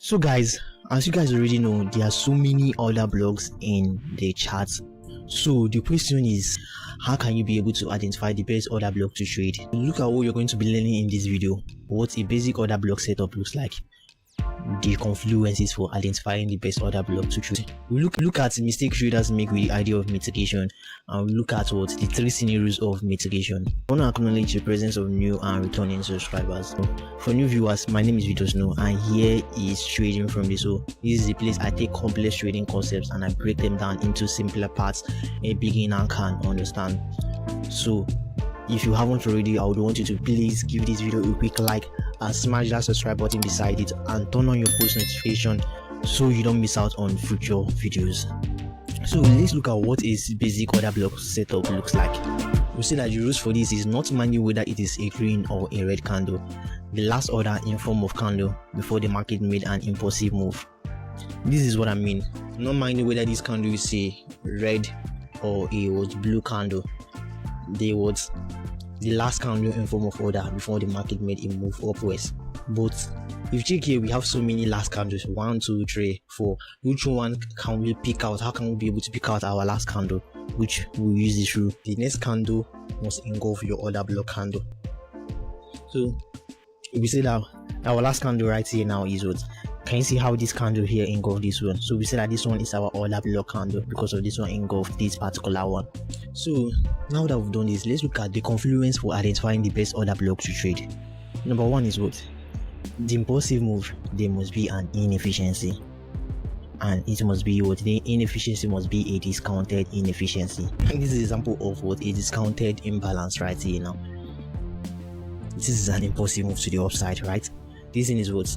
So guys, as you guys already know, there are so many other blocks in the chart. So the question is, how can you be able to identify the best order block to trade? Look at what you're going to be learning in this video. What a basic order block setup looks like. The confluences for identifying the best order block to trade. We look at mistake traders make with the idea of mitigation, and we look at what the 3 scenarios of mitigation. I want to acknowledge the presence of new and returning subscribers. So for new viewers, my name is Vito Snow, and here is Trading from the Soul. This is the place I take complex trading concepts and I break them down into simpler parts a beginner can understand. So if you haven't already, I would want you to please give this video a quick like and smash that subscribe button beside it and turn on your post notification so you don't miss out on future videos. So let's look at what a basic order block setup looks like. We see that the rules for this is not minding whether it is a green or a red candle, the last order in form of candle before the market made an impulsive move. This is what I mean, not minding whether this candle is a red or a blue candle. The last candle in form of order before the market made a move upwards. But if you check here, we have so many last candles, 1, 2, 3, 4. Which one can we pick out? How can we be able to pick out our last candle, which we'll use this rule? The next candle must engulf your order block candle. So if we say that our last candle right here now is what? Can you see how this candle here engulfed this one? So we say that this one is our order block candle because of this one engulfed this particular one. So now that we've done this, let's look at the confluence for identifying the best order block to trade. Number 1 is what? The impulsive move. There must be an inefficiency, and it must be what? The inefficiency must be a discounted inefficiency. And this is an example of what? A discounted imbalance right here now. This is an impulsive move to the upside, right? This thing is what?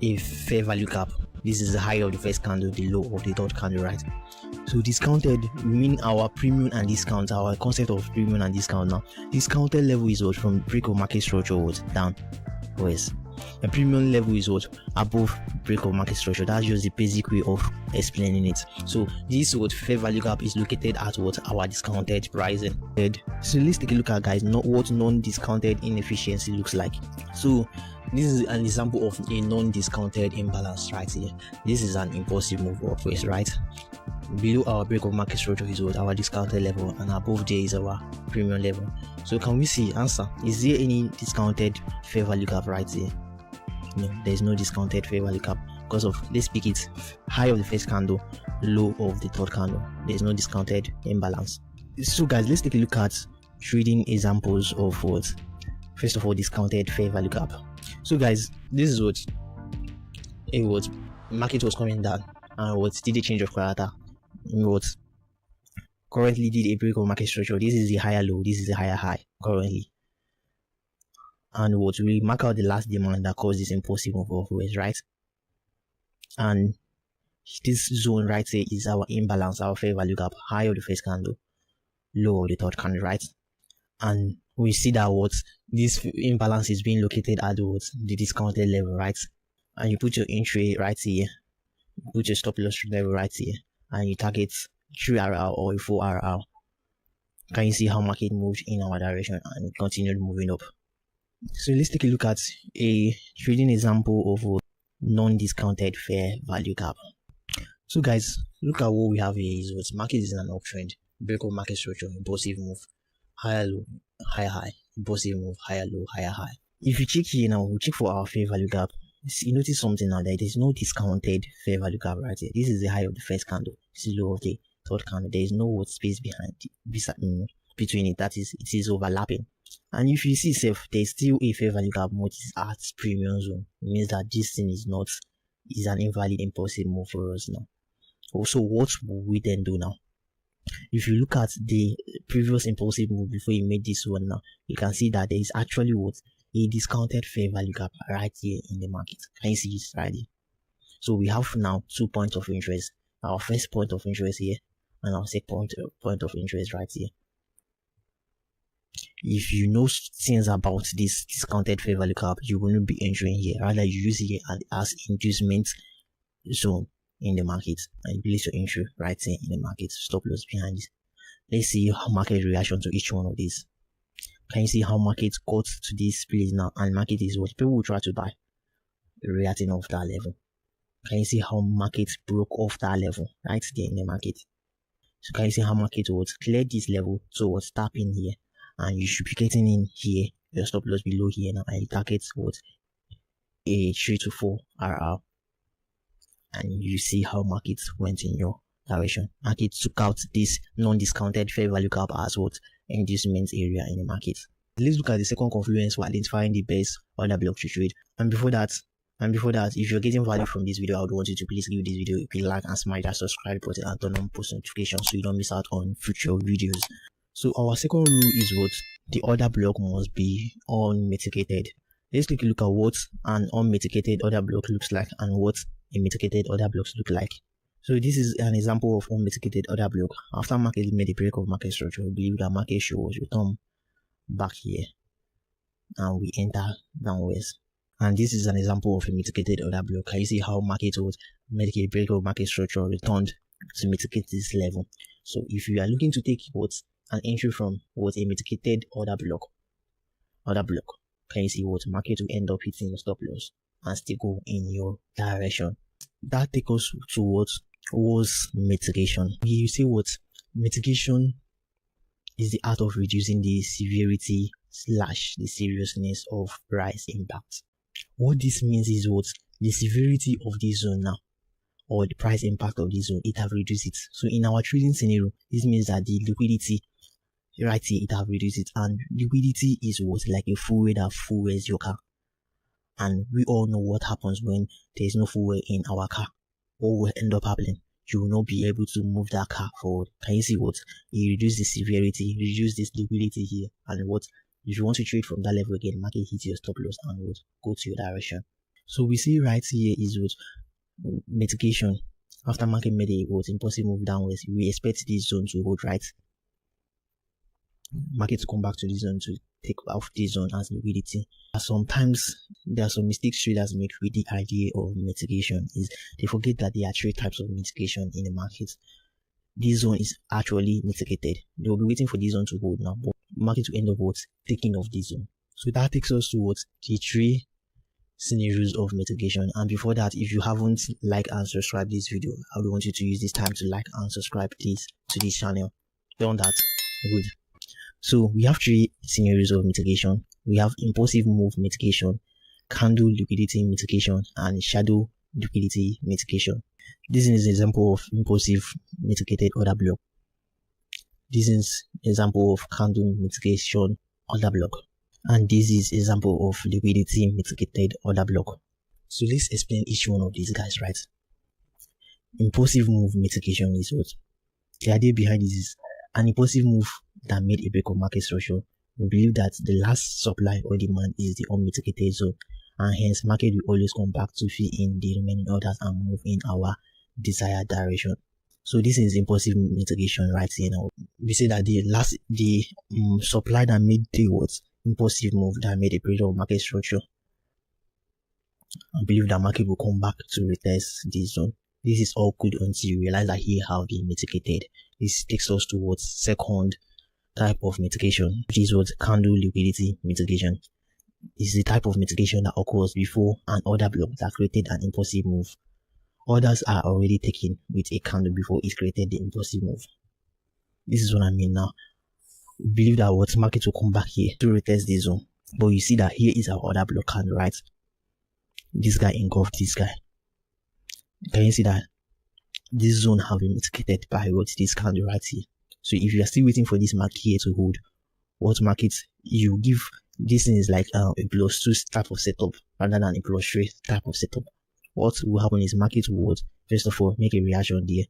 A fair value gap. This is the high of the first candle, the low of the third candle, right? So discounted mean our premium and discount, our concept of premium and discount now. Discounted level is what? From break of market structure what? Down. Yes. A premium level is what? Above break of market structure. That's just the basic way of explaining it. So this what? Fair value gap is located at what? Our discounted pricing. So let's take a look at, guys, what non-discounted inefficiency looks like. So this is an example of a non-discounted imbalance right here. This is an impulsive move upwards, right? Below our break of market structure is what? Our discounted level, and above there is our premium level. So can we see? Answer: is there any discounted fair value gap right here? No, there is no discounted fair value gap because of, let's pick it, high of the first candle, low of the third candle. There is no discounted imbalance. So guys, let's take a look at trading examples of what? First of all, discounted fair value gap. So guys, this is what it was. Market was coming down, and what did a change of character? What currently did a break of market structure. This is the higher low, this is the higher high currently, and what we mark out the last demand that caused this impulsive move upwards, right? And this zone right here is our imbalance, our fair value gap, high of the first candle, low of the third candle, right? And we see that what this imbalance is being located at what? The discounted level, right? And you put your entry right here, put your stop loss level right here, and you target 3RR or a 4RR. Can you see how market moved in our direction and it continued moving up? So let's take a look at a trading example of a non-discounted fair value gap. So guys, look at what we have here is what? Market is in an uptrend, break of market structure, impulsive move, higher low, higher high, impulsive move, higher low, higher high. If you check here now, we check for our fair value gap. You notice something now, that there's no discounted fair value gap right here. This is the high of the first candle, this is low of the third candle. There is no space behind between it, that is, it is overlapping. And if you see safe, there's still a fair value gap, but it's at premium zone. It means that this thing is an invalid impulsive move for us now. Also, what will we then do now? If you look at the previous impulsive move before you made this one now, you can see that there is actually what? A discounted fair value gap right here in the market. Can you see it right here? So we have now 2 points of interest. Our first point of interest here, and our second point of interest right here. If you know things about this discounted fair value gap, you will not be entering here. Rather, you use it as inducement zone in the market, and you place your entry right here in the market. Stop loss behind it. Let's see how market reaction to each one of these. Can you see how market got to this place now? And market is what people will try to buy, reacting off that level. Can you see how market broke off that level right there in the market? So can you see how market would clear this level, so we'll tap in here, and you should be getting in here, your stop loss below here now, and you target what a 3 to 4 RR, and you see how market went in your direction. Market took out this non-discounted fair value gap as what inducement area in the market. Let's look at the second confluence for identifying the best order block to trade. And before that, if you're getting value from this video, I would want you to please give this video a big like and smash that subscribe button and turn on post notifications so you don't miss out on future videos. So our second rule is what the order block must be unmitigated. Let's take a look at what an unmitigated order block looks like and what a mitigated order blocks look like. So this is an example of unmitigated order block. After market made a break of market structure, we believe that market should return back here and we enter downwards. And this is an example of a mitigated order block. Can you see how market would make a break of market structure, returned to mitigate this level? So if you are looking to take what an entry from what a mitigated order block, can you see what market will end up hitting your stop loss and still go in your direction? That takes us to what was mitigation. You see what mitigation is the art of reducing the severity / the seriousness of price impact. What this means is what the severity of this zone now, or the price impact of this zone, it have reduced it. So in our trading scenario, this means that the liquidity right here, it have reduced it, and liquidity is what like a full weight that full weighs your car. And we all know what happens when there is no full weight in our car. What will end up happening? You will not be able to move that car forward. Can you see what? You reduce the severity, reduce this liquidity here, and what? If you want to trade from that level again, market hits your stop loss and what? Go to your direction. So we see right here is what mitigation. After market made a what impulsive move downwards, we expect this zone to hold right. Market to come back to this zone to take off this zone as liquidity. Sometimes there are some mistakes traders make with the idea of mitigation. Is they forget that there are three types of mitigation in the market. This zone is actually mitigated. They will be waiting for this zone to hold now, but market will end up what taking off this zone. So that takes us to what the three scenarios of mitigation. And before that, if you haven't liked and subscribed this video, I would want you to use this time to like and subscribe please to this channel. Done that, good. So we have three scenarios of mitigation. We have impulsive move mitigation, candle liquidity mitigation, and shadow liquidity mitigation. This is an example of impulsive mitigated order block. This is example of candle mitigation order block, and this is example of liquidity mitigated order block. So let's explain each one of these guys, right? Impulsive move mitigation is what the idea behind this is an impulsive move that made a break of market structure. We believe that the last supply or demand is the unmitigated zone, and hence market will always come back to fill in the remaining orders and move in our desired direction. So this is impulsive mitigation right here now. We say that the supply that made the what impulsive move that made a break of market structure, I believe that market will come back to retest this zone. This is all good until you realize that here have been mitigated. This takes us towards second type of mitigation, which is what candle liquidity mitigation. Is the type of mitigation that occurs before an order block that created an impulsive move. Orders are already taken with a candle before it created the impulsive move. This is what I mean now. We believe that what market will come back here to retest this zone. But you see that here is our order block candle, right? This guy engulfed this guy. Can you see that this zone have been mitigated by what this candle right here? So if you are still waiting for this market here to hold, what market you give, this thing is like a +2 type of setup rather than a +3 type of setup. What will happen is market will what, first of all make a reaction there,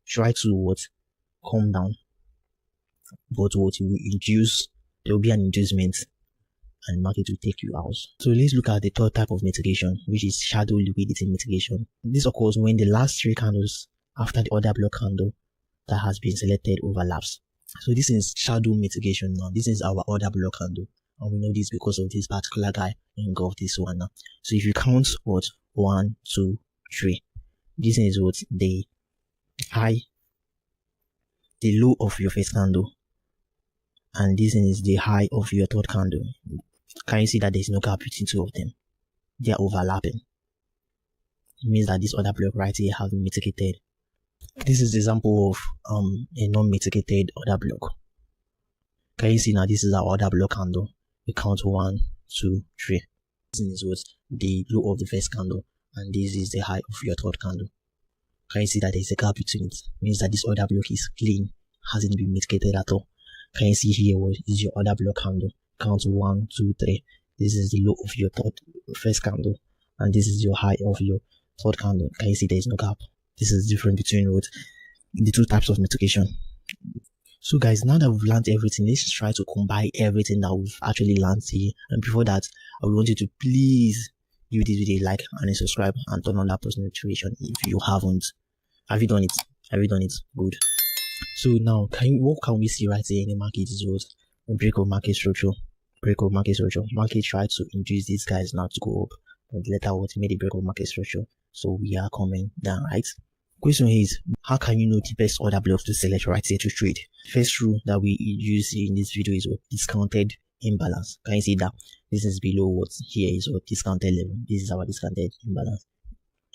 try to what calm down, but what will induce, there will be an inducement and market will take you out. So let's look at the third type of mitigation, which is shadow liquidity mitigation. This occurs when the last three candles after the order block candle that has been selected overlaps. So this is shadow mitigation now. This is our order block candle, and we know this because of this particular guy engulfed this one now. So if you count what 1, 2, 3, this is what the high, the low of your first candle, and this is the high of your third candle. Can you see that there's no gap between two of them? They are overlapping. it means that this order block right here has been mitigated. This is the example of a non-mitigated order block. Can you see now? This is our order block candle. We count 1, 2, 3. This is what the low of the first candle, and this is the high of your third candle. Can you see that there's a gap between it? It means that this order block is clean, hasn't been mitigated at all. Can you see here what is your order block candle? Count 1, 2, 3. This is the low of your first candle, and this is your high of your third candle. Can you see there is no gap? This is different between what the two types of mitigation. So guys, now that we've learned everything, let's try to combine everything that we've actually learned here. And before that, I would want you to please give this video a like and a subscribe and turn on that post notification if you haven't. Have you done it? Have you done it? Good. So now, what can we see right here in the market is what break of market structure. Break of market structure. Market tried to induce these guys now to go up, but later what made a break of market structure. So we are coming down, right? Question is, how can you know the best order blocks to select right here to trade? First rule that we use in this video is what discounted imbalance. Can you see that this is below what here is what discounted level? This is our discounted imbalance.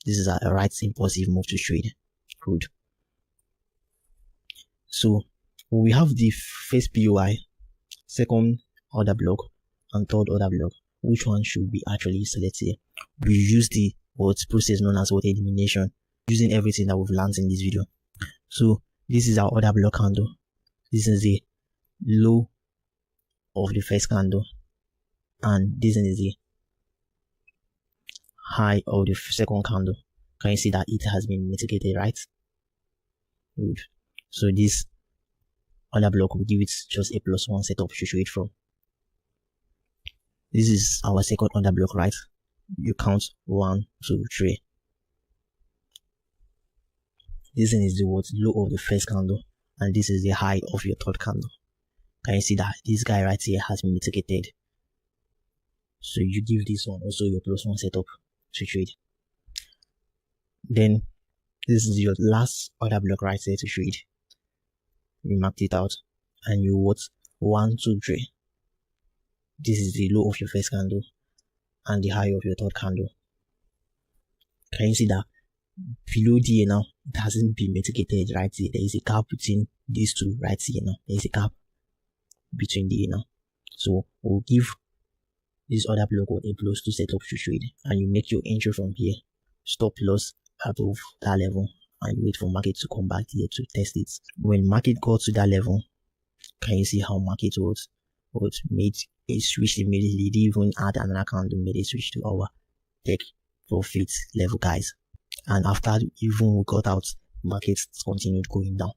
This is a right impulsive move to trade. Good. So we have the first POI, second order block, and third order block. Which one should we actually select here? We use the process known as elimination, using everything that we've learned in this video. So this is our order block candle. This is the low of the first candle, and this is the high of the second candle. Can you see that it has been mitigated, right? Good. So this order block will give it just a +1 setup to trade from. This is our second order block, right? You count 1, 2, 3. This is the low of the first candle, and this is the high of your third candle. Can you see that this guy right here has been mitigated? So you give this one also your +1 setup to trade. Then this is your last order block right here to trade. You marked it out, and you 1, 2, 3. This is the low of your first candle and the high of your third candle. Can you see that below here now it hasn't been mitigated right here? There is a gap between these two right here now. There is a gap between the now. So we'll give this order block a +2 setup to trade, and you make your entry from here. Stop loss above that level, and you wait for market to come back here to test it. When market got to that level, can you see how market made a switch immediately? They even add another candle, made a switch to our take profit level, guys. And after even we got out, market continued going down.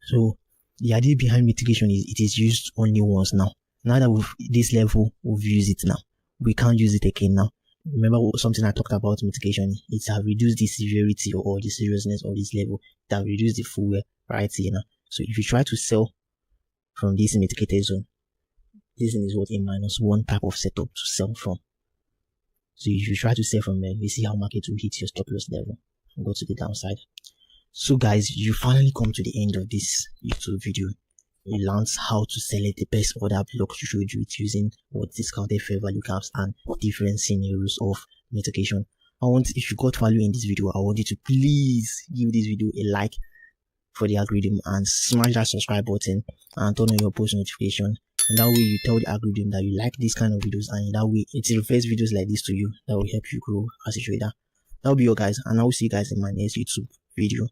So the idea behind mitigation is it is used only once now. Now that this level, we've used it now. We can't use it again now. Remember something I talked about mitigation? It has reduced the severity or the seriousness of this level. It has reduced the full wear right here now. So if you try to sell from this mitigated zone, this is what a -1 type of setup to sell from. So if you try to sell from there, you see how market will hit your stop loss level and go to the downside. So guys, you finally come to the end of this YouTube video. You learned how to select the best order block to trade with using discounted fair value gaps and different scenarios of mitigation. If you got value in this video, I want you to please give this video a like for the algorithm and smash that subscribe button and turn on your post notification. And that way you tell the algorithm that you like this kind of videos, and in that way it refers videos like this to you that will help you grow as a trader. That will be all, guys, and I will see you guys in my next YouTube video.